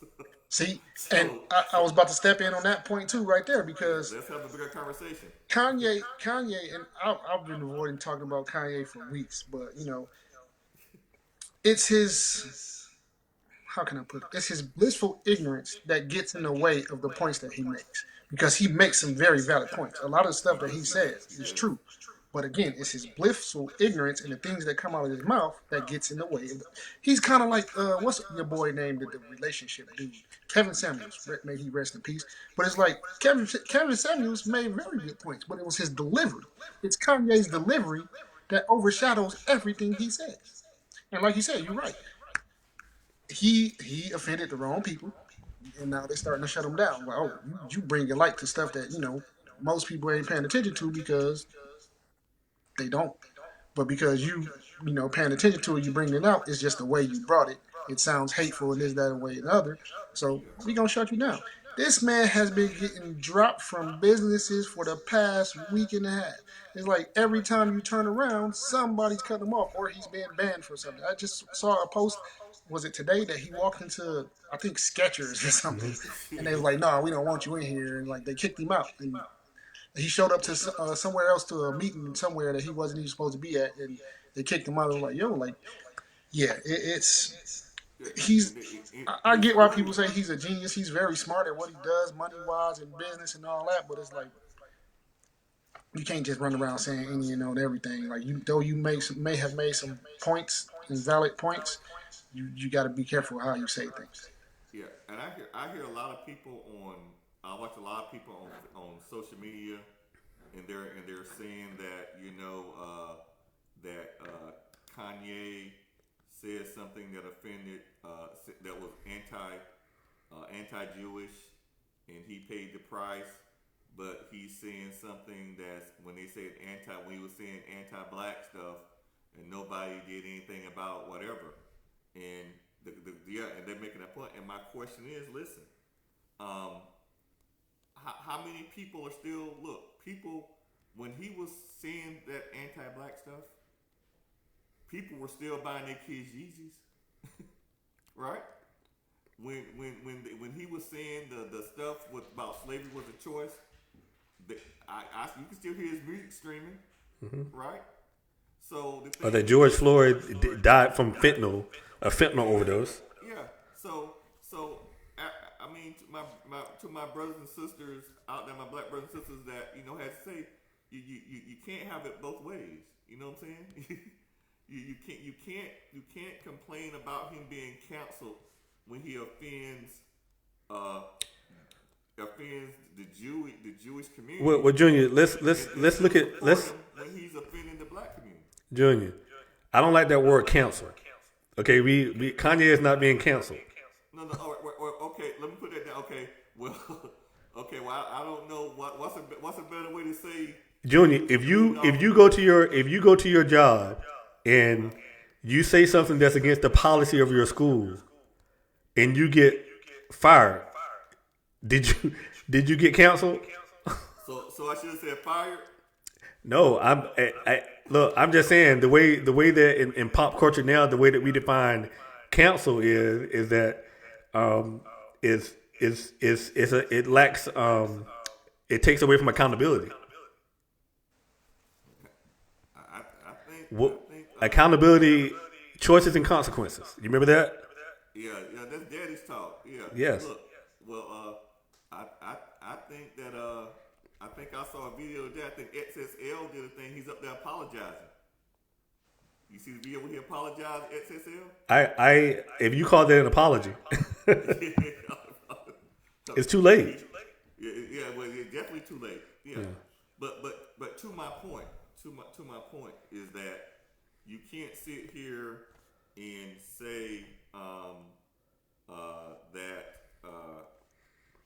See, and I was about to step in on that point too, right there, because let's have a bigger conversation. Kanye, and I've been avoiding talking about Kanye for weeks, but it's his, how can I put it? It's his blissful ignorance that gets in the way of the points that he makes, because he makes some very valid points. A lot of the stuff that he says is true, But again, it's his blissful ignorance and the things that come out of his mouth that gets in the way. He's kind of like what's your boy named the relationship dude, Kevin Samuels. May he rest in peace. But it's like Kevin Samuels made very good points, but it was his delivery. It's Kanye's delivery that overshadows everything he says. And like you said, you're right. He offended the wrong people, and now they're starting to shut him down. Well, you bring your light to stuff that most people ain't paying attention to because they don't. But because you paying attention to it, you bring it out. It's just the way you brought it. It sounds hateful and this, that, and way and other. So we gonna shut you down. This man has been getting dropped from businesses for the past week and a half. It's like every time you turn around, somebody's cutting him off, or he's being banned for something. I just saw a post. Was it today that he walked into, I think, Skechers or something, and they was like, "No, we don't want you in here," and like they kicked him out. And he showed up to somewhere else, to a meeting somewhere that he wasn't even supposed to be at, and they kicked him out. I was like, "Yo, like, yeah, I get why people say he's a genius. He's very smart at what he does, money-wise and business and all that. But it's like you can't just run around saying any and everything. Like though you may have made some points and valid points, you got to be careful how you say things." Yeah, and I hear a lot of people I watch a lot of people on social media, and they're saying that that Kanye said something that offended, that was anti-Jewish, and he paid the price. But he's saying something that's when he was saying anti-black stuff, and nobody did anything about whatever, and and they're making that point. And my question is, listen, how many people are still people when he was saying that anti-black stuff? People were still buying their kids Yeezys, right? When he was saying the stuff about slavery was a choice, you can still hear his music streaming, right? So that George Floyd died from fentanyl, a fentanyl overdose. Yeah. So I mean, to my brothers and sisters out there, my black brothers and sisters that had to say, you can't have it both ways. You know what I'm saying? You can't complain about him being canceled when he offends the Jewish community. Well, Junior, let's look at when he's offending the black community. Junior, I don't like that word cancel. Okay, Kanye is not being canceled. No. Okay, let me put that down. Okay, well, I don't know what's a better way to say. Junior, if you go to your job and you say something that's against the policy of your school, and you get fired, did you get canceled? So I should have said fired. No, I'm just saying the way that in pop culture now, the way that we define cancel is that it lacks it takes away from accountability. I think accountability, choices and consequences. You remember that? Yeah, that's daddy's talk. Yeah. Yes. Look, well, I think that I think I saw a video today. I think XSL did a thing. He's up there apologizing. You see the video where he apologized, XSL? If you call that an apology, it's too late. Yeah, well, it's definitely too late. Yeah. But to my point is that you can't sit here and say that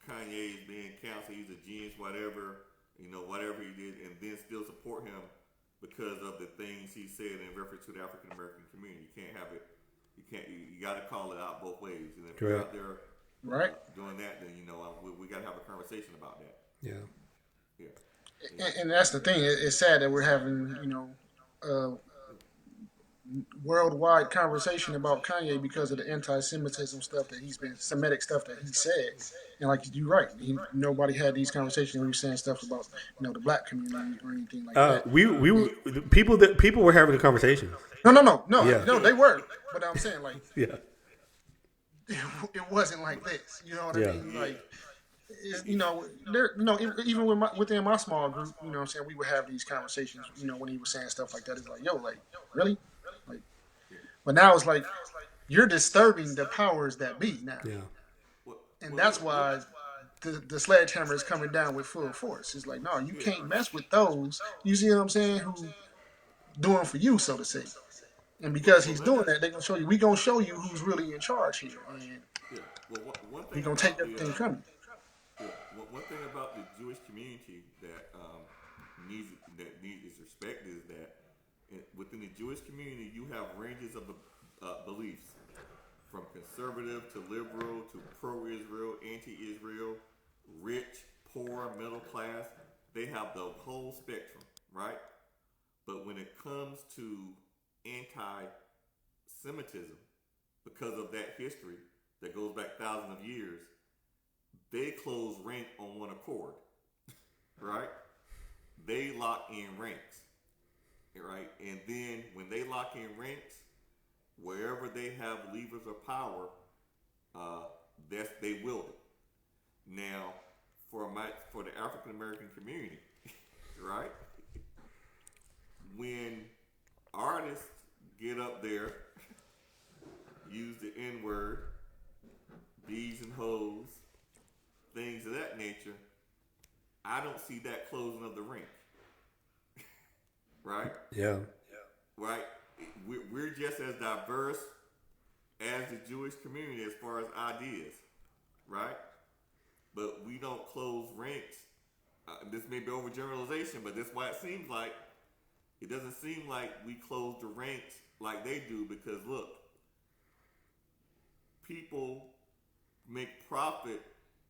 Kanye is being canceled, he's a genius, whatever he did, and then still support him because of the things he said in reference to the African American community. You can't have it. You got to call it out both ways. And if you're out there doing that, then we got to have a conversation about that. Yeah. And that's the thing. It's sad that we're having worldwide conversation about Kanye because of the anti-Semitism stuff that Semitic stuff that he said. And like you're right, nobody had these conversations when he was saying stuff about the black community or anything like that. People were having a conversation. No, they were. But I'm saying it wasn't like this. You know what I mean? Like Even within my small group, you know what I'm saying, we would have these conversations, when he was saying stuff like that. It's like, yo, like, really? Like, but now it's like, you're disturbing the powers that be now. Yeah. And that's why the sledgehammer is coming down with full force. It's like, no, you can't mess with those. You see what I'm saying? Who doing for you, so to say. And because he's doing that, they're gonna show you. We gonna show you who's really in charge here, and Yeah. Well, one we thing gonna take about everything from you. one thing about the Jewish community that needs respect is that within the Jewish community you have ranges of beliefs, from conservative to liberal to pro-Israel, anti-Israel, rich, poor, middle class. They have the whole spectrum, right? But when it comes to anti-Semitism, because of that history that goes back thousands of years, they close rank on one accord, right? They lock in ranks, right? And then when they lock in ranks, wherever they have levers of power, they wield it. Now, for the African American community, right? When artists get up there, use the N-word, bees and hoes, things of that nature, I don't see that closing of the rink. Right? Yeah. Right? We're just as diverse as the Jewish community as far as ideas, right? But we don't close ranks. This may be overgeneralization, but that's why it doesn't seem like we close the ranks like they do, because look, people make profit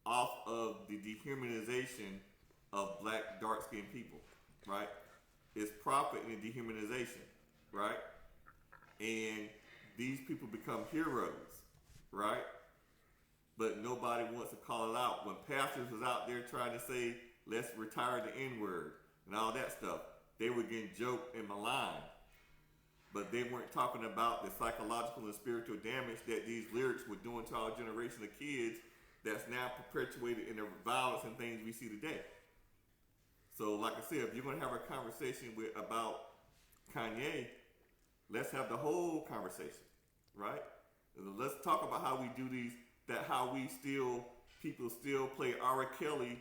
off of the dehumanization of black, dark-skinned people, right? It's profit in the dehumanization, right? And these people become heroes, right? But nobody wants to call it out. When pastors was out there trying to say, let's retire the N-word and all that stuff, they were getting joked and maligned. But they weren't talking about the psychological and spiritual damage that these lyrics were doing to our generation of kids that's now perpetuated in the violence and things we see today. So like I said, if you're going to have a conversation about Kanye, let's have the whole conversation, right? Let's talk about how we do these, people still play R. Kelly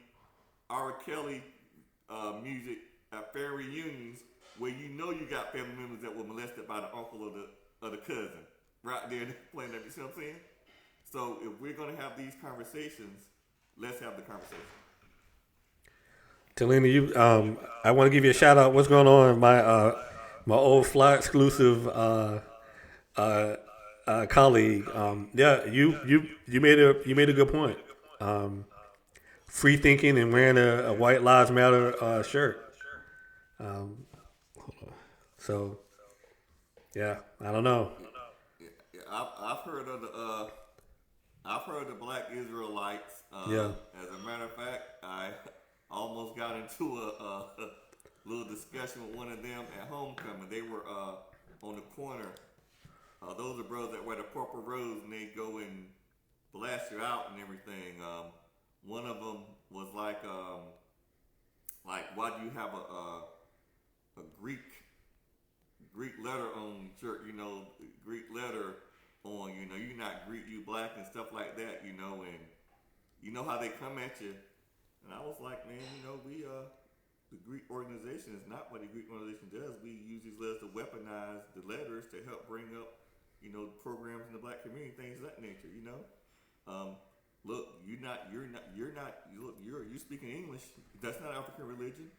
music at family reunions, where you got family members that were molested by the uncle or the cousin, right there playing that. You see what I'm saying? So if we're going to have these conversations, let's have the conversation. Talina, I want to give you a shout out. What's going on? My old Fly exclusive colleague. Yeah, you made a good point. Free thinking and wearing a White Lives Matter shirt. So, yeah, I don't know. Yeah, I've heard of the Black Israelites. Yeah. As a matter of fact, I almost got into a little discussion with one of them at homecoming. They were on the corner. Those are brothers that wear the purple rose, and they go and blast you out and everything. One of them was like, why do you have a Greek letter on shirt? Greek letter on. You're not Greek, you black and stuff like that. And you know how they come at you. And I was like, man, we the Greek organization is not what the Greek organization does. We use these letters to weaponize the letters to help bring up, programs in the black community, things of that nature. Look, you're speaking English. That's not African religion,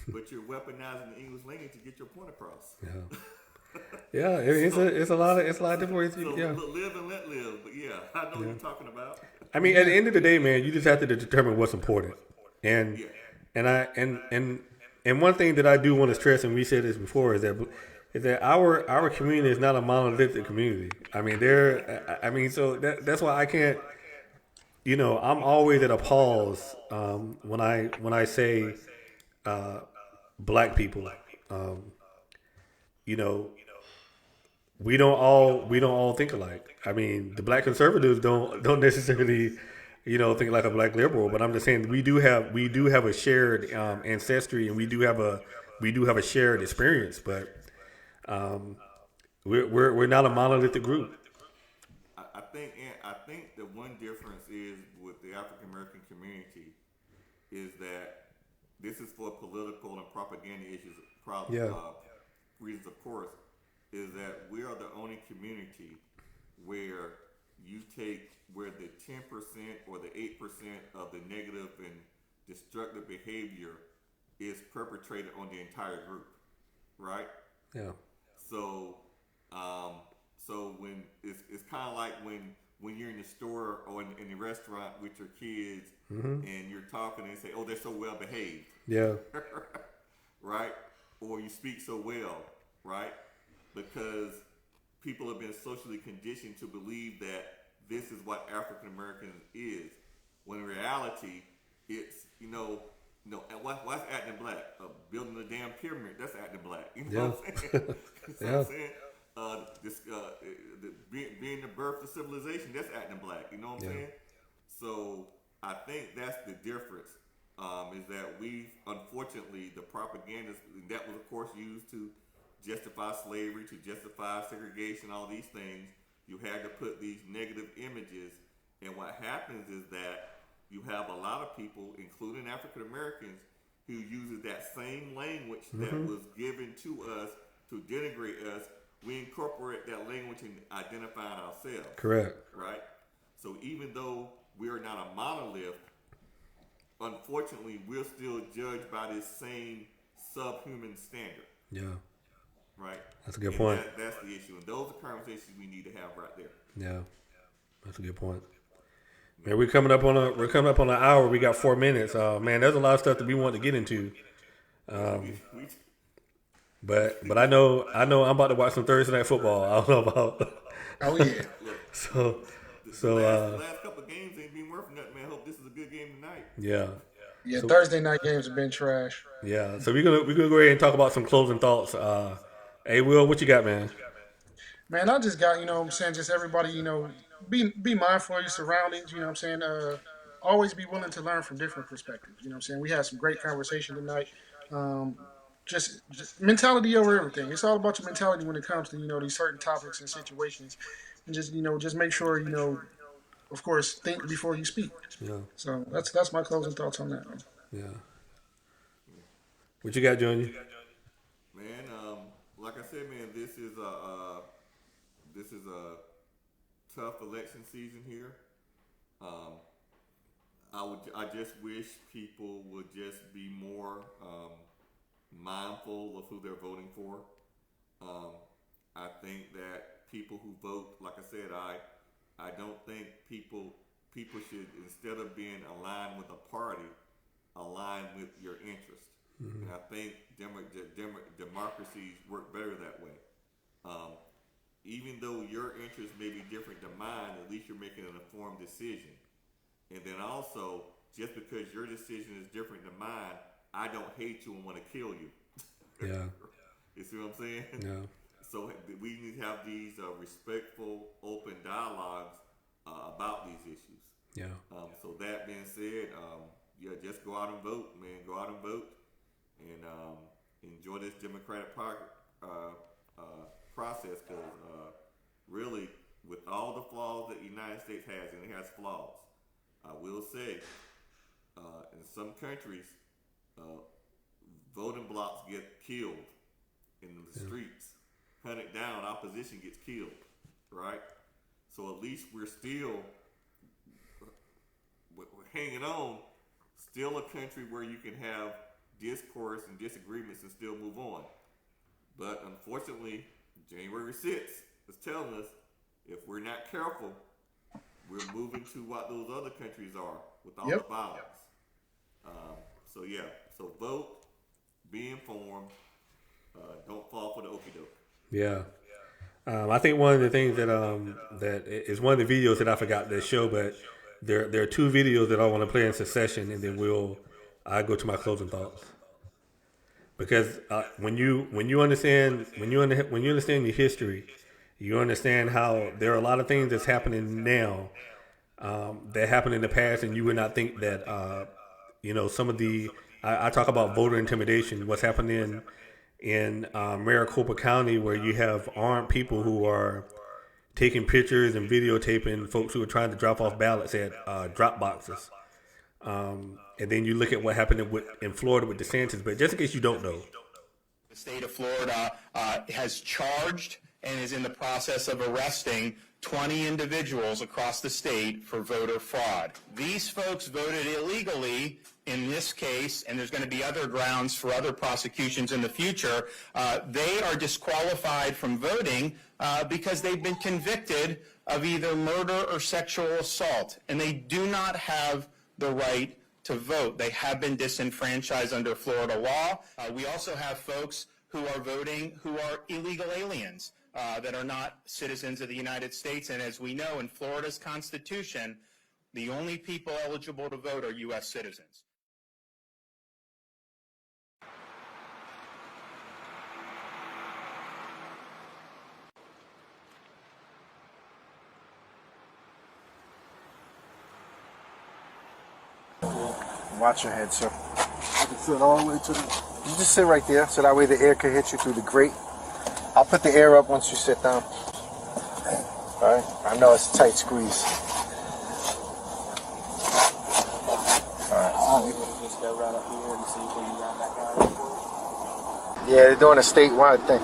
but you're weaponizing the English language to get your point across. Yeah. Yeah, it's a lot of different ways. Yeah, live and let live. But yeah, I know what you're talking about. I mean, at the end of the day, man, you just have to determine what's important. And one thing that I do want to stress, and we said this before, is that our community is not a monolithic community. I mean, so that's why I can't. I'm always at a pause when I say black people. We don't all think alike. I mean, the black conservatives don't necessarily think like a black liberal, but I'm just saying we do have a shared ancestry, and we do have a shared experience, but we're not a monolithic group. I think the one difference is with the African American community is that this is for political and propaganda issues, reasons, of course, is that we are the only community where you take where the 10% or the 8% of the negative and destructive behavior is perpetrated on the entire group, right? Yeah. So, so when it's kind of like when you're in the store or in the restaurant with your kids and you're talking and say, "Oh, they're so well behaved," Yeah. right? Or you speak so well, right? Because people have been socially conditioned to believe that this is what African Americans is, when in reality, it's and what's acting black? Building a damn pyramid, that's acting black. You know what I'm saying? You know what I'm saying? Being the birth of civilization, that's acting black. You know what I'm saying? So I think that's the difference. Is that unfortunately, the propaganda that was, of course, used to justify slavery, to justify segregation, all these things. You had to put these negative images, and what happens is that you have a lot of people, including African Americans, who uses that same language that was given to us to denigrate us. We incorporate that language in identifying ourselves. Correct. Right? So even though we are not a monolith, unfortunately, we're still judged by this same subhuman standard. Yeah. Right? That's a good point. That's the issue. And those are conversations we need to have right there. Yeah. That's a good point. Man, we're coming up on an hour. We got 4 minutes. Man, there's a lot of stuff that we want to get into. But I know I'm about to watch some Thursday Night Football. I don't know about. Oh yeah. So the last couple of games ain't been worth nothing, man. I hope this is a good game tonight. Yeah. Yeah, So- Thursday night games have been trash. Yeah. So we're gonna go ahead and talk about some closing thoughts. Hey, Will, what you got, man? Man, I just got, what I'm saying, just everybody, be mindful of your surroundings, what I'm saying? Always be willing to learn from different perspectives, what I'm saying? We had some great conversation tonight. Just mentality over everything. It's all about your mentality when it comes to, these certain topics and situations. And just make sure, of course, think before you speak. Yeah. So that's my closing thoughts on that. Yeah. What you got, Junior? Man, like I said, man, this is a tough election season here. I just wish people would just be more mindful of who they're voting for. I think that people who vote, like I said, I don't think people should, instead of being aligned with a party, align with your interest. And I think democracies work better that way. Even though your interest may be different than mine, at least you're making an informed decision. And then also, just because your decision is different than mine, I don't hate you and want to kill you. Yeah. You see what I'm saying? Yeah. So we need to have these respectful, open dialogues about these issues. Yeah. So that being said, just go out and vote, man. Go out and vote, and enjoy this democratic process. Because really, with all the flaws that the United States has, and it has flaws, I will say, in some countries, voting blocks get killed in the streets. Hunted down, opposition gets killed, right? So at least we're still hanging on, still a country where you can have discourse and disagreements and still move on. But unfortunately, January 6th is telling us if we're not careful, we're moving to what those other countries are with all the violence. So vote, be informed, don't fall for the okie doke. Yeah. I think one of the things that is one of the videos that I forgot to show, but there are two videos that I want to play in succession, and then I go to my closing thoughts. Because when you understand your history, you understand how there are a lot of things that's happening now that happened in the past, and you would not think that some of the I talk about voter intimidation. What's happening in Maricopa County, where you have armed people who are taking pictures and videotaping folks who are trying to drop off ballots at drop boxes. And then you look at what happened in Florida with DeSantis. But just in case you don't know, the state of Florida has charged and is in the process of arresting 20 individuals across the state for voter fraud. These folks voted illegally in this case, and there's going to be other grounds for other prosecutions in the future. They are disqualified from voting because they've been convicted of either murder or sexual assault, and they do not have the right to vote. They have been disenfranchised under Florida law. We also have folks who are voting who are illegal aliens that are not citizens of the United States. And as we know, in Florida's Constitution, the only people eligible to vote are U.S. citizens. Watch your head, sir. I can sit all the way to the... You just sit right there, so that way the air can hit you through the grate. I'll put the air up once you sit down. All right? I know it's a tight squeeze. All right. Just go right up here and see where you got that guy. Yeah, they're doing a statewide thing.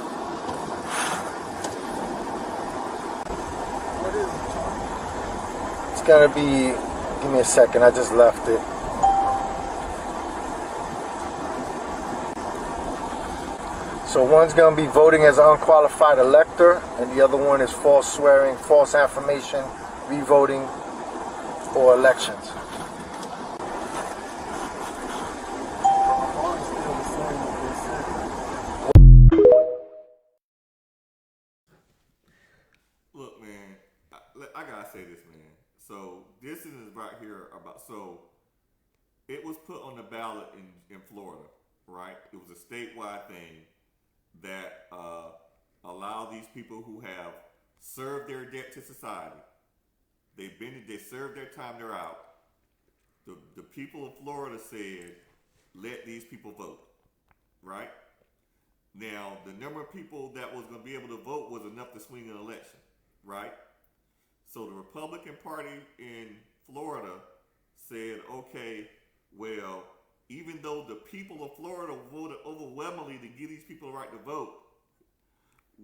It's gonna be... Give me a second, I just left it. So one's going to be voting as an unqualified elector, and the other one is false swearing, false affirmation, re-voting for elections. Look, man, I gotta say this, man. So this is right here about, so it was put on the ballot in Florida, right? It was a statewide thing that allow these people who have served their debt to society. They served their time, they're out. The people of Florida said, let these people vote, right? Now, the number of people that was going to be able to vote was enough to swing an election, right? So the Republican Party in Florida said, okay, well, even though the people of Florida voted overwhelmingly to give these people the right to vote,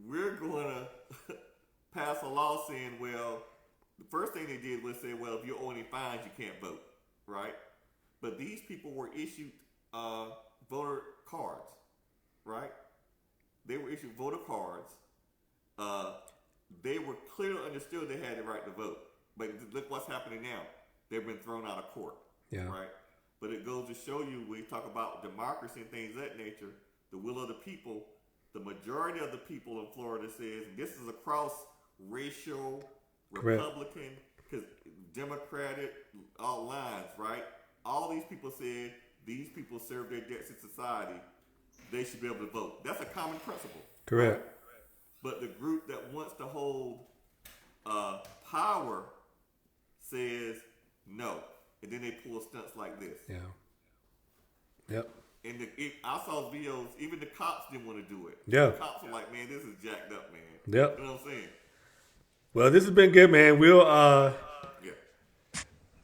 we're going to pass a law saying, well, the first thing they did was say, well, if you owe any fines, you can't vote, right? But these people were issued voter cards, right? They were issued voter cards. They were clearly understood they had the right to vote. But look what's happening now. They've been thrown out of court, right? But it goes to show you, when you talk about democracy and things of that nature, the will of the people, the majority of the people in Florida says, and this is across racial, Republican, because Democratic, all lines, right? All these people said, these people serve their debts in society, they should be able to vote. That's a common principle. correct. Right? But the group that wants to hold power says no. And then they pull stunts like this. Yeah. Yep. And I saw videos, even the cops didn't want to do it. Yeah. The cops were like, man, this is jacked up, man. Yep. You know what I'm saying? Well, this has been good, man. We'll Yeah.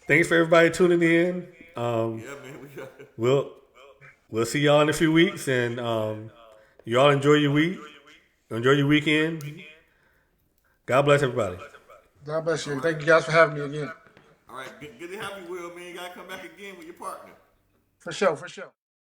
thanks for everybody tuning in. Yeah, man. We'll see y'all in a few weeks, and y'all enjoy your week. Enjoy your weekend. God bless everybody. God bless you. Thank you guys for having me again. All right. Good to have you, Will, man. You got to come back again with your partner. For sure, for sure.